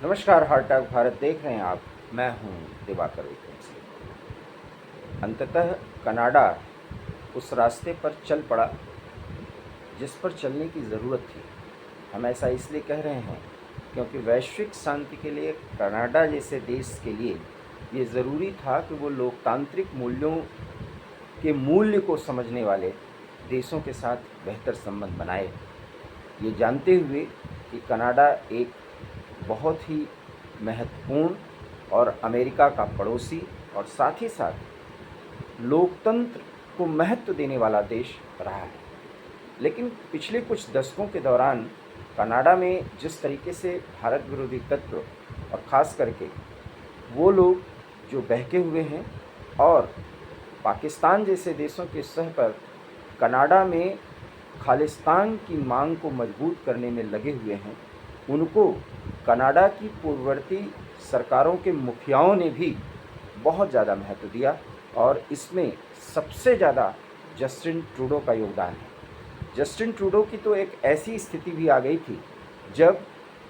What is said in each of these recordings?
नमस्कार, heart talk Bharat देख रहे हैं आप। मैं हूं दिवाकर विक्रम सिंह। अंततः कनाडा उस रास्ते पर चल पड़ा जिस पर चलने की ज़रूरत थी। हम ऐसा इसलिए कह रहे हैं क्योंकि वैश्विक शांति के लिए कनाडा जैसे देश के लिए ये ज़रूरी था कि वो लोकतांत्रिक मूल्यों के मूल्य को समझने वाले देशों के साथ बेहतर संबंध बनाए, ये जानते हुए कि कनाडा एक बहुत ही महत्वपूर्ण और अमेरिका का पड़ोसी और साथ ही साथ लोकतंत्र को महत्व देने वाला देश रहा है। लेकिन पिछले कुछ दशकों के दौरान कनाडा में जिस तरीके से भारत विरोधी तत्व और ख़ास करके वो लोग जो बहके हुए हैं और पाकिस्तान जैसे देशों के सह पर कनाडा में खालिस्तान की मांग को मजबूत करने में लगे हुए हैं, उनको कनाडा की पूर्ववर्ती सरकारों के मुखियाओं ने भी बहुत ज़्यादा महत्व दिया और इसमें सबसे ज़्यादा जस्टिन ट्रूडो का योगदान है। जस्टिन ट्रूडो की तो एक ऐसी स्थिति भी आ गई थी जब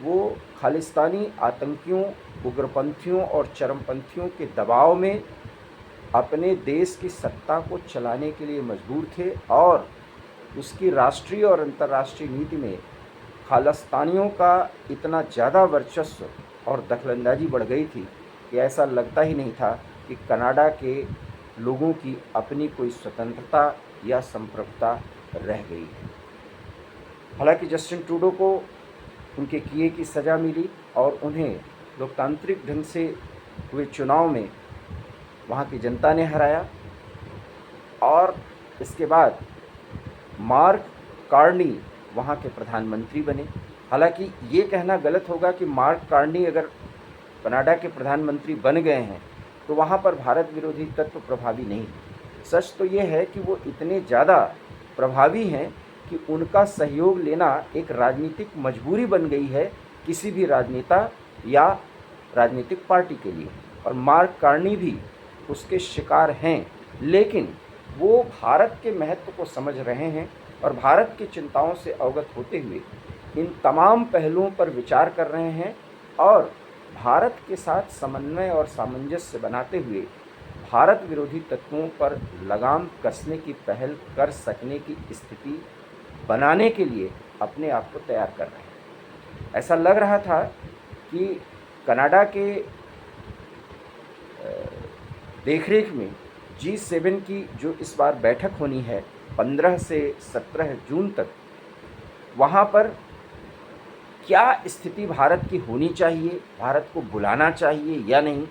वो खालिस्तानी आतंकियों, उग्रपंथियों और चरमपंथियों के दबाव में अपने देश की सत्ता को चलाने के लिए मजबूर थे और उसकी राष्ट्रीय और अंतर्राष्ट्रीय नीति में खालिस्तानियों का इतना ज़्यादा वर्चस्व और दखलंदाजी बढ़ गई थी कि ऐसा लगता ही नहीं था कि कनाडा के लोगों की अपनी कोई स्वतंत्रता या संप्रभुता रह गई है। हालांकि जस्टिन ट्रूडो को उनके किए की सज़ा मिली और उन्हें लोकतांत्रिक ढंग से हुए चुनाव में वहाँ की जनता ने हराया और इसके बाद मार्क कार्नी वहाँ के प्रधानमंत्री बने। हालांकि ये कहना गलत होगा कि मार्क कार्नी अगर कनाडा के प्रधानमंत्री बन गए हैं तो वहाँ पर भारत विरोधी तत्व प्रभावी नहीं है। सच तो ये है कि वो इतने ज़्यादा प्रभावी हैं कि उनका सहयोग लेना एक राजनीतिक मजबूरी बन गई है किसी भी राजनेता या राजनीतिक पार्टी के लिए, और मार्क कार्नी भी उसके शिकार हैं। लेकिन वो भारत के महत्व को समझ रहे हैं और भारत की चिंताओं से अवगत होते हुए इन तमाम पहलुओं पर विचार कर रहे हैं और भारत के साथ समन्वय और सामंजस्य बनाते हुए भारत विरोधी तत्वों पर लगाम कसने की पहल कर सकने की स्थिति बनाने के लिए अपने आप को तैयार कर रहे हैं। ऐसा लग रहा था कि कनाडा के देखरेख में G7 की जो इस बार बैठक होनी है 15 से 17 जून तक, वहाँ पर क्या स्थिति भारत की होनी चाहिए, भारत को बुलाना चाहिए या नहीं,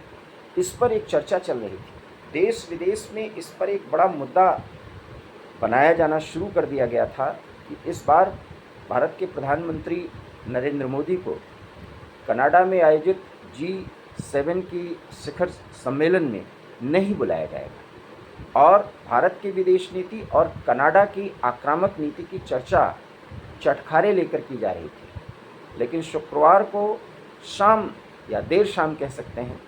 इस पर एक चर्चा चल रही थी। देश विदेश में इस पर एक बड़ा मुद्दा बनाया जाना शुरू कर दिया गया था कि इस बार भारत के प्रधानमंत्री नरेंद्र मोदी को कनाडा में आयोजित G7 की शिखर सम्मेलन में नहीं बुलाया जाएगा और भारत की विदेश नीति और कनाडा की आक्रामक नीति की चर्चा चटखारे लेकर की जा रही थी। लेकिन शुक्रवार को शाम या देर शाम कह सकते हैं,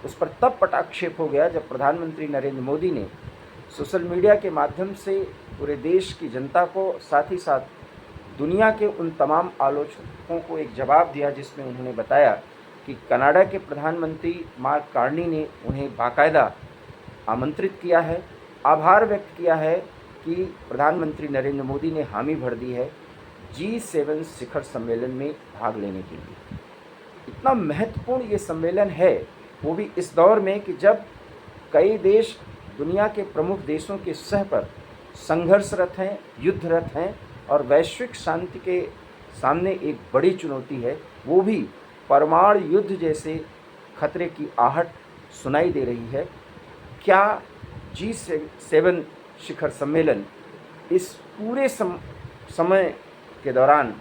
उस पर तब पटाक्षेप हो गया जब प्रधानमंत्री नरेंद्र मोदी ने सोशल मीडिया के माध्यम से पूरे देश की जनता को, साथ ही साथ दुनिया के उन तमाम आलोचकों को एक जवाब दिया जिसमें उन्होंने बताया कि कनाडा के प्रधानमंत्री मार्क कार्नी ने उन्हें बाकायदा आमंत्रित किया है, आभार व्यक्त किया है कि प्रधानमंत्री नरेंद्र मोदी ने हामी भर दी है G7 शिखर सम्मेलन में भाग लेने के लिए। इतना महत्वपूर्ण ये सम्मेलन है, वो भी इस दौर में कि जब कई देश दुनिया के प्रमुख देशों के सह पर संघर्षरत हैं, युद्धरत हैं और वैश्विक शांति के सामने एक बड़ी चुनौती है, वो भी परमाणु युद्ध जैसे खतरे की आहट सुनाई दे रही है। क्या G7 शिखर सम्मेलन इस पूरे समय के दौरान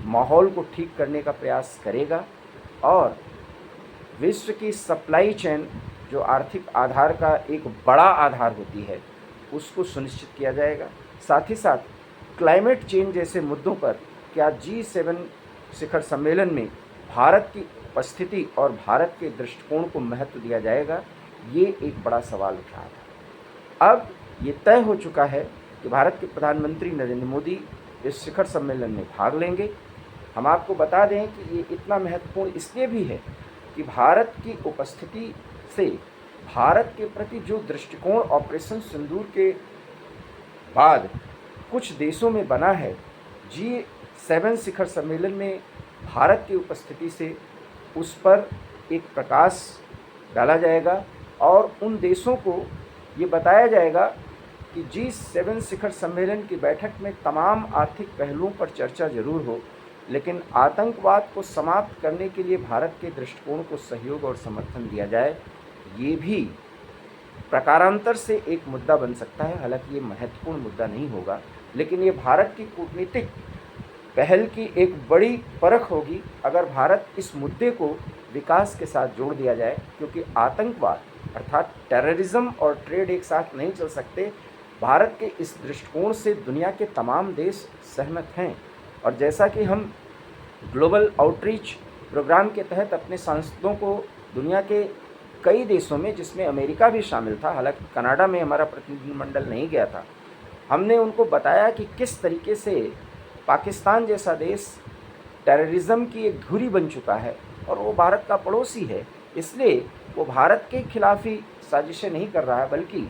माहौल को ठीक करने का प्रयास करेगा और विश्व की सप्लाई चेन, जो आर्थिक आधार का एक बड़ा आधार होती है, उसको सुनिश्चित किया जाएगा? साथ ही साथ क्लाइमेट चेंज जैसे मुद्दों पर क्या G7 शिखर सम्मेलन में भारत की उपस्थिति और भारत के दृष्टिकोण को महत्व दिया जाएगा? ये एक बड़ा सवाल उठ रहा था। अब ये तय हो चुका है कि भारत के प्रधानमंत्री नरेंद्र मोदी इस शिखर सम्मेलन में भाग लेंगे हम आपको बता दें कि ये इतना महत्वपूर्ण इसलिए भी है कि भारत की उपस्थिति से भारत के प्रति जो दृष्टिकोण ऑपरेशन सिंदूर के बाद कुछ देशों में बना है, G7 शिखर सम्मेलन में भारत की उपस्थिति से उस पर एक प्रकाश डाला जाएगा और उन देशों को ये बताया जाएगा कि G7 शिखर सम्मेलन की बैठक में तमाम आर्थिक पहलुओं पर चर्चा जरूर हो, लेकिन आतंकवाद को समाप्त करने के लिए भारत के दृष्टिकोण को सहयोग और समर्थन दिया जाए। ये भी प्रकारांतर से एक मुद्दा बन सकता है। हालांकि ये महत्वपूर्ण मुद्दा नहीं होगा, लेकिन ये भारत की कूटनीतिक पहल की एक बड़ी परख होगी अगर भारत इस मुद्दे को विकास के साथ जोड़ दिया जाए, क्योंकि आतंकवाद अर्थात टेररिज्म और ट्रेड एक साथ नहीं चल सकते। भारत के इस दृष्टिकोण से दुनिया के तमाम देश सहमत हैं और जैसा कि हम ग्लोबल आउटरीच प्रोग्राम के तहत अपने सांसदों को दुनिया के कई देशों में, जिसमें अमेरिका भी शामिल था, हालांकि कनाडा में हमारा प्रतिनिधिमंडल नहीं गया था, हमने उनको बताया कि किस तरीके से पाकिस्तान जैसा देश टेररिज्म की एक धुरी बन चुका है और वो भारत का पड़ोसी है। इसलिए वो भारत के खिलाफ ही साजिशें नहीं कर रहा है, बल्कि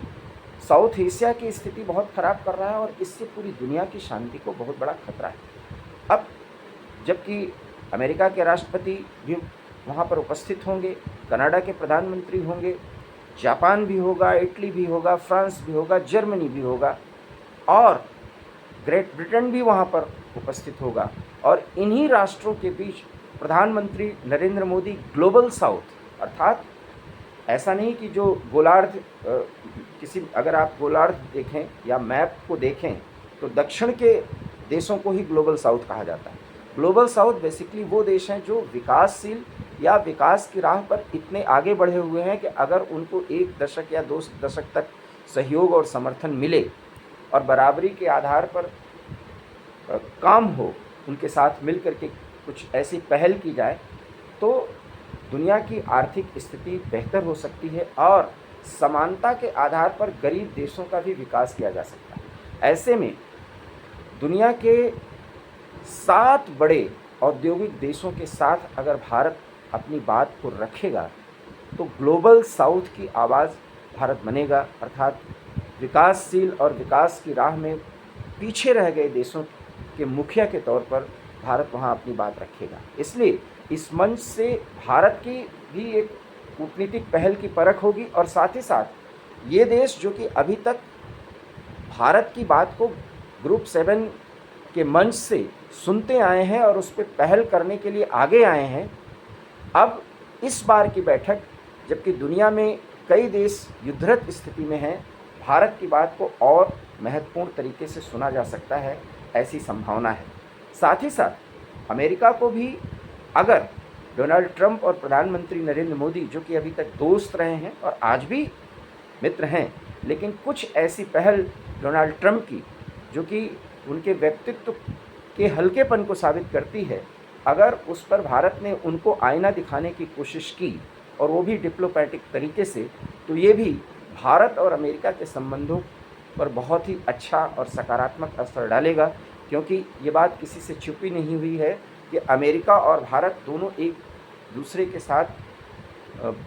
साउथ एशिया की स्थिति बहुत ख़राब कर रहा है और इससे पूरी दुनिया की शांति को बहुत बड़ा खतरा है। अब जबकि अमेरिका के राष्ट्रपति भी वहाँ पर उपस्थित होंगे, कनाडा के प्रधानमंत्री होंगे, जापान भी होगा, इटली भी होगा, फ्रांस भी होगा, जर्मनी भी होगा और ग्रेट ब्रिटेन भी वहाँ पर उपस्थित होगा और इन्हीं राष्ट्रों के बीच प्रधानमंत्री नरेंद्र मोदी ग्लोबल साउथ अर्थात ऐसा नहीं कि जो गोलार्ध किसी, अगर आप गोलार्ध देखें या मैप को देखें तो दक्षिण के देशों को ही ग्लोबल साउथ कहा जाता है। ग्लोबल साउथ बेसिकली वो देश हैं जो विकासशील या विकास की राह पर इतने आगे बढ़े हुए हैं कि अगर उनको 1 दशक या 2 दशक तक सहयोग और समर्थन मिले और बराबरी के आधार पर काम हो, उनके साथ मिल कर के कुछ ऐसी पहल की जाए तो दुनिया की आर्थिक स्थिति बेहतर हो सकती है और समानता के आधार पर गरीब देशों का भी विकास किया जा सकता है। ऐसे में दुनिया के 7 बड़े औद्योगिक देशों के साथ अगर भारत अपनी बात को रखेगा तो ग्लोबल साउथ की आवाज़ भारत बनेगा, अर्थात विकासशील और विकास की राह में पीछे रह गए देशों के मुखिया के तौर पर भारत वहाँ अपनी बात रखेगा। इसलिए इस मंच से भारत की भी एक कूटनीतिक पहल की परख होगी और साथ ही साथ ये देश जो कि अभी तक भारत की बात को ग्रुप 7 के मंच से सुनते आए हैं और उस पर पहल करने के लिए आगे आए हैं, अब इस बार की बैठक जबकि दुनिया में कई देश युद्धरत स्थिति में हैं, भारत की बात को और महत्वपूर्ण तरीके से सुना जा सकता है, ऐसी संभावना है। साथ ही साथ अमेरिका को भी अगर डोनाल्ड ट्रंप और प्रधानमंत्री नरेंद्र मोदी, जो कि अभी तक दोस्त रहे हैं और आज भी मित्र हैं, लेकिन कुछ ऐसी पहल डोनाल्ड ट्रंप की जो कि उनके व्यक्तित्व के हल्केपन को साबित करती है, अगर उस पर भारत ने उनको आईना दिखाने की कोशिश की और वो भी डिप्लोमैटिक तरीके से, तो ये भी भारत और अमेरिका के संबंधों पर बहुत ही अच्छा और सकारात्मक असर डालेगा, क्योंकि ये बात किसी से छुपी नहीं हुई है कि अमेरिका और भारत दोनों एक दूसरे के साथ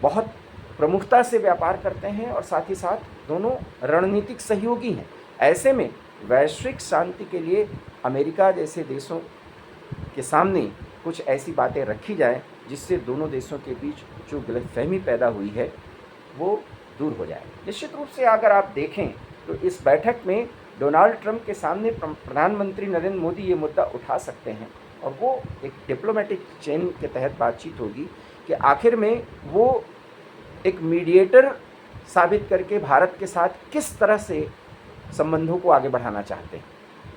बहुत प्रमुखता से व्यापार करते हैं और साथ ही साथ दोनों रणनीतिक सहयोगी हैं। ऐसे में वैश्विक शांति के लिए अमेरिका जैसे देशों के सामने कुछ ऐसी बातें रखी जाएं जिससे दोनों देशों के बीच जो गलतफहमी पैदा हुई है वो दूर हो जाए। निश्चित रूप से अगर आप देखें तो इस बैठक में डोनाल्ड ट्रंप के सामने प्रधानमंत्री नरेंद्र मोदी ये मुद्दा उठा सकते हैं और वो एक डिप्लोमेटिक चेन के तहत बातचीत होगी कि आखिर में वो एक मीडिएटर साबित करके भारत के साथ किस तरह से संबंधों को आगे बढ़ाना चाहते हैं,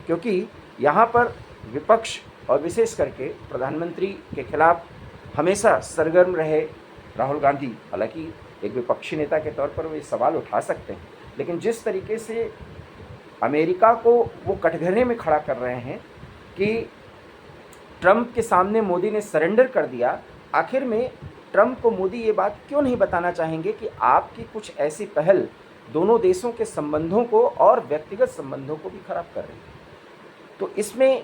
क्योंकि यहाँ पर विपक्ष और विशेष करके प्रधानमंत्री के खिलाफ हमेशा सरगर्म रहे राहुल गांधी। हालांकि एक विपक्षी नेता के तौर पर वो ये सवाल उठा सकते हैं, लेकिन जिस तरीके से अमेरिका को वो कटघरे में खड़ा कर रहे हैं कि ट्रंप के सामने मोदी ने सरेंडर कर दिया, आखिर में ट्रंप को मोदी ये बात क्यों नहीं बताना चाहेंगे कि आपकी कुछ ऐसी पहल दोनों देशों के संबंधों को और व्यक्तिगत संबंधों को भी खराब कर रही है। तो इसमें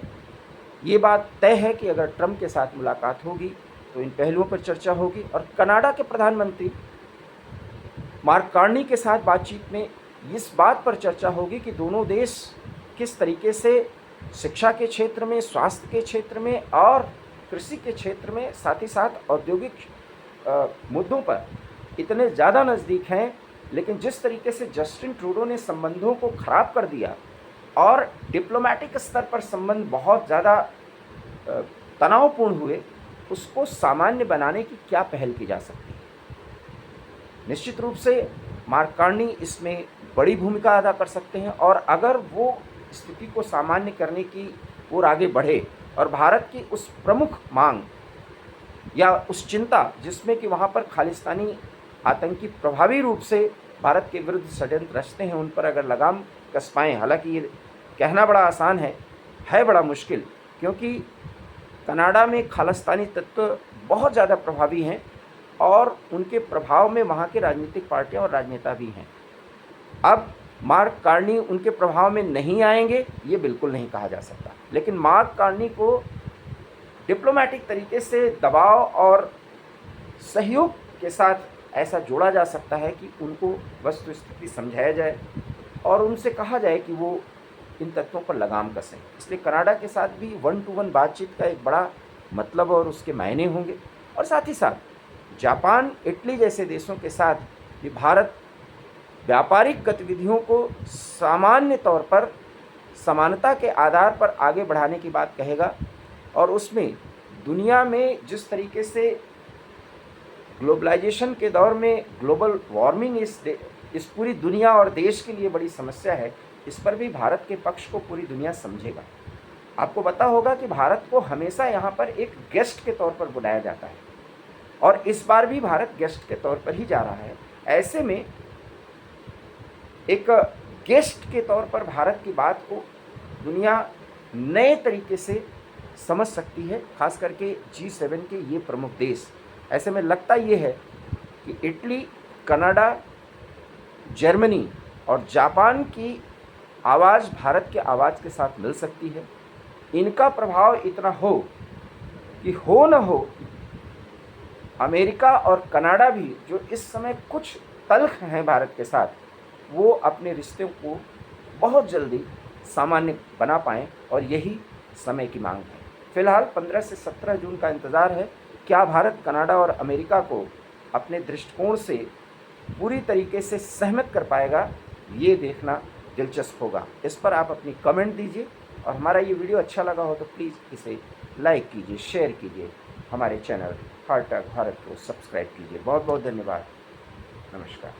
ये बात तय है कि अगर ट्रंप के साथ मुलाकात होगी तो इन पहलुओं पर चर्चा होगी। और कनाडा के प्रधानमंत्री मार्क कार्नी के साथ बातचीत में इस बात पर चर्चा होगी कि दोनों देश किस तरीके से शिक्षा के क्षेत्र में, स्वास्थ्य के क्षेत्र में और कृषि के क्षेत्र में, साथ ही साथ औद्योगिक मुद्दों पर इतने ज़्यादा नज़दीक हैं। लेकिन जिस तरीके से जस्टिन ट्रूडो ने संबंधों को ख़राब कर दिया और डिप्लोमेटिक स्तर पर संबंध बहुत ज़्यादा तनावपूर्ण हुए, उसको सामान्य बनाने की क्या पहल की जा सकती है। निश्चित रूप से मार्क कार्नी इसमें बड़ी भूमिका अदा कर सकते हैं। और अगर वो स्थिति को सामान्य करने की ओर आगे बढ़े और भारत की उस प्रमुख मांग या उस चिंता जिसमें कि वहाँ पर खालिस्तानी आतंकी प्रभावी रूप से भारत के विरुद्ध षड्यंत्र रचते हैं, उन पर अगर लगाम कस पाएँ। हालांकि ये कहना बड़ा आसान है बड़ा मुश्किल, क्योंकि कनाडा में खालिस्तानी तत्व बहुत ज़्यादा प्रभावी हैं और उनके प्रभाव में वहाँ के राजनीतिक पार्टियाँ और राजनेता भी हैं। अब मार्क कार्नी उनके प्रभाव में नहीं आएंगे, ये बिल्कुल नहीं कहा जा सकता। लेकिन मार्क कार्नी को डिप्लोमेटिक तरीके से दबाव और सहयोग के साथ ऐसा जोड़ा जा सकता है कि उनको वस्तुस्थिति समझाया जाए और उनसे कहा जाए कि वो इन तत्वों पर लगाम कसें। इसलिए कनाडा के साथ भी 1-to-1 बातचीत का एक बड़ा मतलब और उसके मायने होंगे। और साथ ही साथ जापान, इटली जैसे देशों के साथ भी भारत व्यापारिक गतिविधियों को सामान्य तौर पर समानता के आधार पर आगे बढ़ाने की बात कहेगा। और उसमें दुनिया में जिस तरीके से ग्लोबलाइजेशन के दौर में ग्लोबल वार्मिंग इस पूरी दुनिया और देश के लिए बड़ी समस्या है, इस पर भी भारत के पक्ष को पूरी दुनिया समझेगा। आपको पता होगा कि भारत को हमेशा यहाँ पर एक गेस्ट के तौर पर बुलाया जाता है और इस बार भी भारत गेस्ट के तौर पर ही जा रहा है। ऐसे में एक गेस्ट के तौर पर भारत की बात को दुनिया नए तरीके से समझ सकती है, खास करके G7 के ये प्रमुख देश। ऐसे में लगता ये है कि इटली, कनाडा, जर्मनी और जापान की आवाज़ भारत के आवाज़ के साथ मिल सकती है। इनका प्रभाव इतना हो कि हो न हो अमेरिका और कनाडा भी, जो इस समय कुछ तल्ख हैं भारत के साथ, वो अपने रिश्तों को बहुत जल्दी सामान्य बना पाएँ और यही समय की मांग है। फिलहाल 15 से 17 जून का इंतज़ार है। क्या भारत कनाडा और अमेरिका को अपने दृष्टिकोण से पूरी तरीके से सहमत कर पाएगा, ये देखना दिलचस्प होगा। इस पर आप अपनी कमेंट दीजिए और हमारा ये वीडियो अच्छा लगा हो तो प्लीज़ इसे लाइक कीजिए, शेयर कीजिए, हमारे चैनल हार्ट टॉक भारत को सब्सक्राइब कीजिए। बहुत बहुत धन्यवाद। नमस्कार।